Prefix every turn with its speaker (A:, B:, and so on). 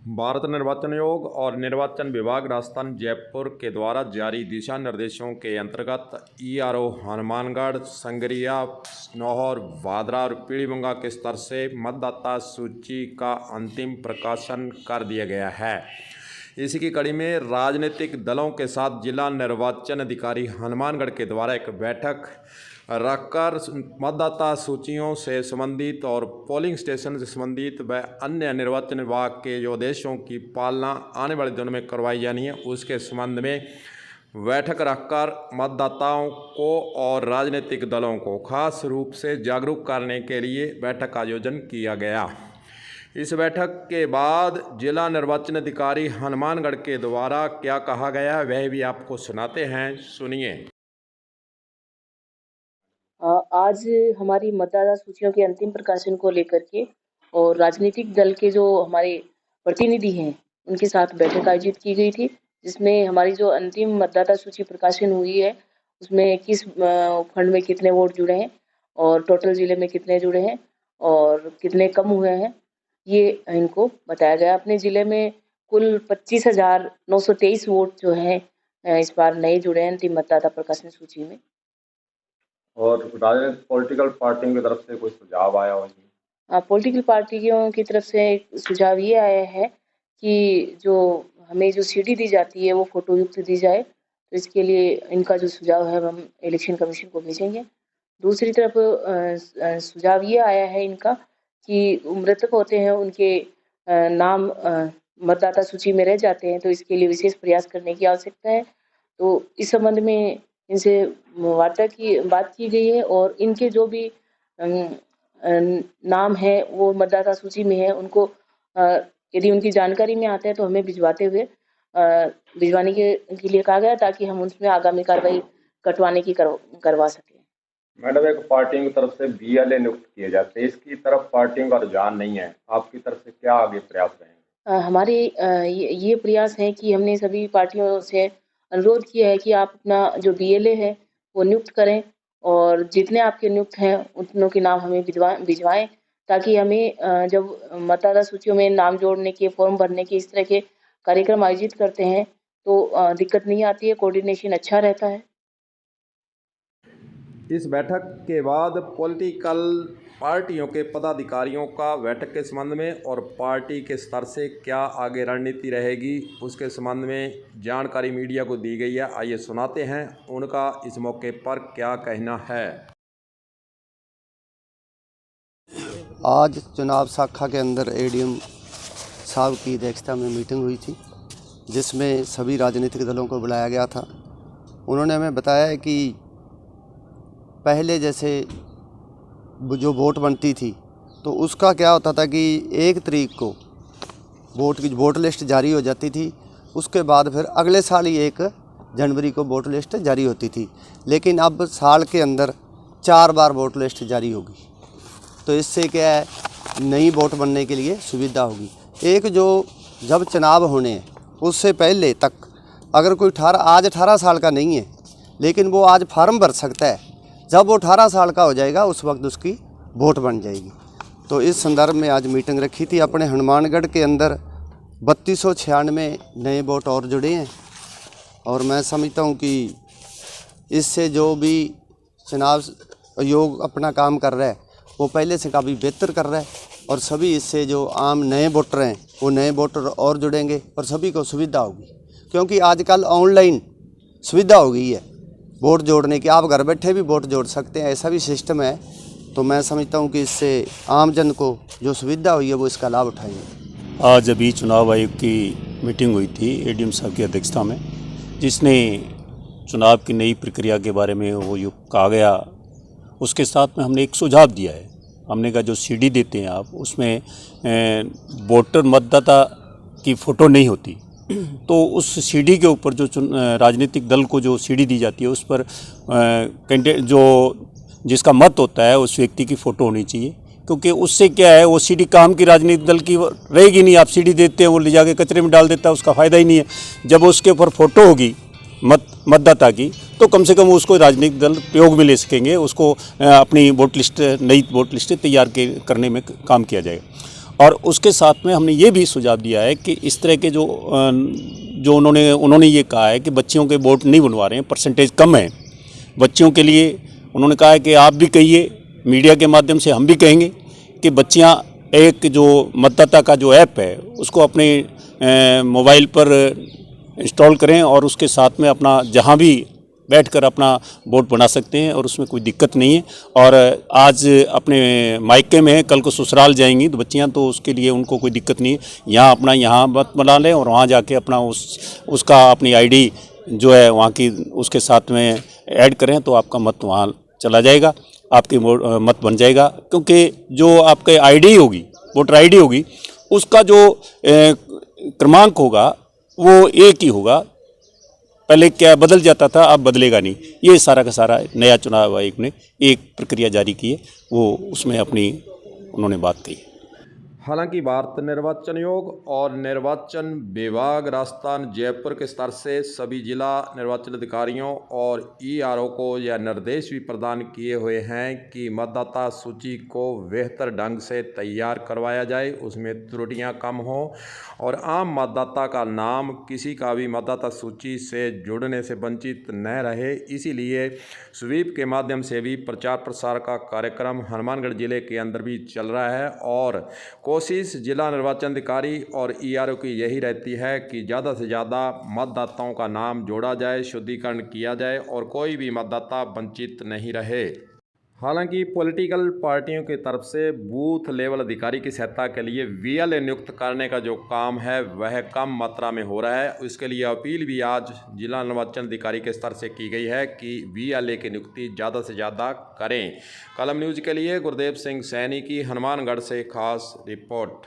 A: भारत निर्वाचन आयोग और निर्वाचन विभाग राजस्थान जयपुर के द्वारा जारी दिशा निर्देशों के अंतर्गत ईआरओ हनुमानगढ़, संगरिया, नौहर, भादरा और पीलीभंगा के स्तर से मतदाता सूची का अंतिम प्रकाशन कर दिया गया है। इसी की कड़ी में राजनीतिक दलों के साथ जिला निर्वाचन अधिकारी हनुमानगढ़ के द्वारा एक बैठक रखकर मतदाता सूचियों से संबंधित और पोलिंग स्टेशन से संबंधित व अन्य निर्वाचन विभाग के जो आदेशों की पालना आने वाले दिनों में करवाई जानी है उसके संबंध में बैठक रखकर मतदाताओं को और राजनीतिक दलों को खास रूप से जागरूक करने के लिए बैठक का आयोजन किया गया। इस बैठक के बाद जिला निर्वाचन अधिकारी हनुमानगढ़ के द्वारा क्या कहा गया वह भी आपको सुनाते हैं, सुनिए।
B: आज हमारी मतदाता सूचियों के अंतिम प्रकाशन को लेकर के और राजनीतिक दल के जो हमारे प्रतिनिधि हैं उनके साथ बैठक आयोजित की गई थी, जिसमें हमारी जो अंतिम मतदाता सूची प्रकाशन हुई है उसमें किस खंड में कितने वोट जुड़े हैं और टोटल जिले में कितने जुड़े हैं और कितने कम हुए हैं, ये इनको बताया गया। अपने ज़िले में कुल 25,923 वोट जो हैं इस बार नए जुड़े हैं अंतिम मतदाता प्रकाशन सूची में।
A: और राजनीतिक पॉलिटिकल पार्टियों की तरफ से कोई सुझाव आया हो?
B: पॉलिटिकल पार्टियों की तरफ से एक सुझाव ये आया है कि जो हमें जो सीडी दी जाती है वो फ़ोटो युक्त दी जाए, तो इसके लिए इनका जो सुझाव है हम इलेक्शन कमीशन को भेजेंगे। दूसरी तरफ सुझाव ये आया है इनका कि मृतक होते हैं उनके नाम मतदाता सूची में रह जाते हैं, तो इसके लिए विशेष प्रयास करने की आवश्यकता है। तो इस संबंध में इनसे बात की गई है और इनके जो भी नाम है वो मतदाता सूची में है उनको यदि उनकी जानकारी में आता है तो हमें भिजवाने के लिए कहा गया ताकि हम उसमें आगामी कार्रवाई कटवाने की करवा सकें।
A: मैडम, एक पार्टियों की तरफ से बीएलए नियुक्त किए जाते हैं, इसकी तरफ पार्टियों का रुझान नहीं है, आपकी तरफ से क्या आगे प्रयास रहेंगे?
B: हमारे ये प्रयास है कि हमने सभी पार्टियों से अनुरोध किया है कि आप अपना जो बीएलए है वो नियुक्त करें और जितने आपके नियुक्त हैं उतनों के नाम हमें भिजवाएं ताकि हमें जब मतदाता सूचियों में नाम जोड़ने के फॉर्म भरने के इस तरह के कार्यक्रम आयोजित करते हैं तो दिक्कत नहीं आती है, कोऑर्डिनेशन अच्छा रहता है।
A: इस बैठक के बाद पॉलिटिकल पार्टियों के पदाधिकारियों का बैठक के संबंध में और पार्टी के स्तर से क्या आगे रणनीति रहेगी उसके संबंध में जानकारी मीडिया को दी गई है। आइए सुनाते हैं उनका इस मौके पर क्या कहना है।
C: आज चुनाव शाखा के अंदर एडीएम साहब की अध्यक्षता में मीटिंग हुई थी जिसमें सभी राजनीतिक दलों को बुलाया गया था। उन्होंने हमें बताया कि पहले जैसे जो वोट बनती थी तो उसका क्या होता था कि 1 तारीख को वोट लिस्ट जारी हो जाती थी, उसके बाद फिर अगले साल ही 1 जनवरी को वोट लिस्ट जारी होती थी, लेकिन अब साल के अंदर 4 बार वोट लिस्ट जारी होगी। तो इससे क्या है, नई वोट बनने के लिए सुविधा होगी। एक जो जब चुनाव होने हैं उससे पहले तक अगर कोई 18 साल का नहीं है लेकिन वो आज फार्म भर सकता है, जब वो 18 साल का हो जाएगा उस वक्त उसकी वोट बन जाएगी। तो इस संदर्भ में आज मीटिंग रखी थी। अपने हनुमानगढ़ के अंदर 3296 नए वोट और जुड़े हैं और मैं समझता हूँ कि इससे जो भी चुनाव आयोग अपना काम कर रहा है वो पहले से काफ़ी बेहतर कर रहा है और सभी इससे जो आम नए वोटर हैं वो नए वोटर और जुड़ेंगे और सभी को सुविधा होगी, क्योंकि आजकल ऑनलाइन सुविधा हो गई है वोट जोड़ने की। आप घर बैठे भी वोट जोड़ सकते हैं, ऐसा भी सिस्टम है। तो मैं समझता हूं कि इससे आम जन को जो सुविधा हुई है वो इसका लाभ उठाएंगे।
D: आज अभी चुनाव आयोग की मीटिंग हुई थी एडीएम साहब की अध्यक्षता में, जिसने चुनाव की नई प्रक्रिया के बारे में वो जो कहा गया उसके साथ में हमने एक सुझाव दिया है। हमने कहा जो सीडी देते हैं आप उसमें वोटर मतदाता की फ़ोटो नहीं होती, तो उस सीडी के ऊपर जो राजनीतिक दल को जो सीडी दी जाती है उस पर कैंडिडेट जो जिसका मत होता है उस व्यक्ति की फ़ोटो होनी चाहिए, क्योंकि उससे क्या है वो सीडी काम की राजनीतिक दल की रहेगी नहीं। आप सीडी देते हैं वो ले जाके कचरे में डाल देता है, उसका फ़ायदा ही नहीं है। जब उसके ऊपर फ़ोटो होगी मतदाता की तो कम से कम उसको राजनीतिक दल प्रयोग में ले सकेंगे, उसको अपनी नई वोट लिस्ट तैयार करने में काम किया जाएगा। और उसके साथ में हमने ये भी सुझाव दिया है कि इस तरह के जो उन्होंने ये कहा है कि बच्चियों के वोट नहीं बनवा रहे हैं, परसेंटेज कम है बच्चियों के लिए। उन्होंने कहा है कि आप भी कहिए, मीडिया के माध्यम से हम भी कहेंगे कि बच्चियां एक जो मतदाता का जो ऐप है उसको अपने मोबाइल पर इंस्टॉल करें और उसके साथ में अपना जहां भी बैठकर अपना वोट बना सकते हैं और उसमें कोई दिक्कत नहीं है। और आज अपने मायके में है, कल को ससुराल जाएंगी तो बच्चियां, तो उसके लिए उनको कोई दिक्कत नहीं है। यहाँ मत बना लें और वहाँ जाके अपना उसका अपनी आईडी जो है वहाँ की उसके साथ में ऐड करें तो आपका मत वहाँ चला जाएगा, आपकी मत बन जाएगा। क्योंकि जो आपके आईडी होगी, वोटर आईडी होगी, उसका जो क्रमांक होगा वो एक ही होगा। पहले क्या बदल जाता था, अब बदलेगा नहीं। ये सारा का सारा नया चुनाव आयोग ने एक प्रक्रिया जारी की है, वो उसमें अपनी उन्होंने बात कही।
A: हालांकि भारत निर्वाचन आयोग और निर्वाचन विभाग राजस्थान जयपुर के स्तर से सभी जिला निर्वाचन अधिकारियों और ईआरओ को यह निर्देश भी प्रदान किए हुए हैं कि मतदाता सूची को बेहतर ढंग से तैयार करवाया जाए, उसमें त्रुटियां कम हों और आम मतदाता का नाम किसी का भी मतदाता सूची से जुड़ने से वंचित न रहे। इसीलिए स्वीप के माध्यम से भी प्रचार प्रसार का कार्यक्रम हनुमानगढ़ जिले के अंदर भी चल रहा है और कोशिश जिला निर्वाचन अधिकारी और ईआरओ की यही रहती है कि ज़्यादा से ज़्यादा मतदाताओं का नाम जोड़ा जाए, शुद्धिकरण किया जाए और कोई भी मतदाता वंचित नहीं रहे। हालांकि पॉलिटिकल पार्टियों की तरफ से बूथ लेवल अधिकारी की सहायता के लिए वीएलए नियुक्त करने का जो काम है वह कम मात्रा में हो रहा है। इसके लिए अपील भी आज जिला निर्वाचन अधिकारी के स्तर से की गई है कि वीएलए की नियुक्ति ज़्यादा से ज़्यादा करें। कलम न्यूज़ के लिए गुरदेव सिंह सैनी की हनुमानगढ़ से खास रिपोर्ट।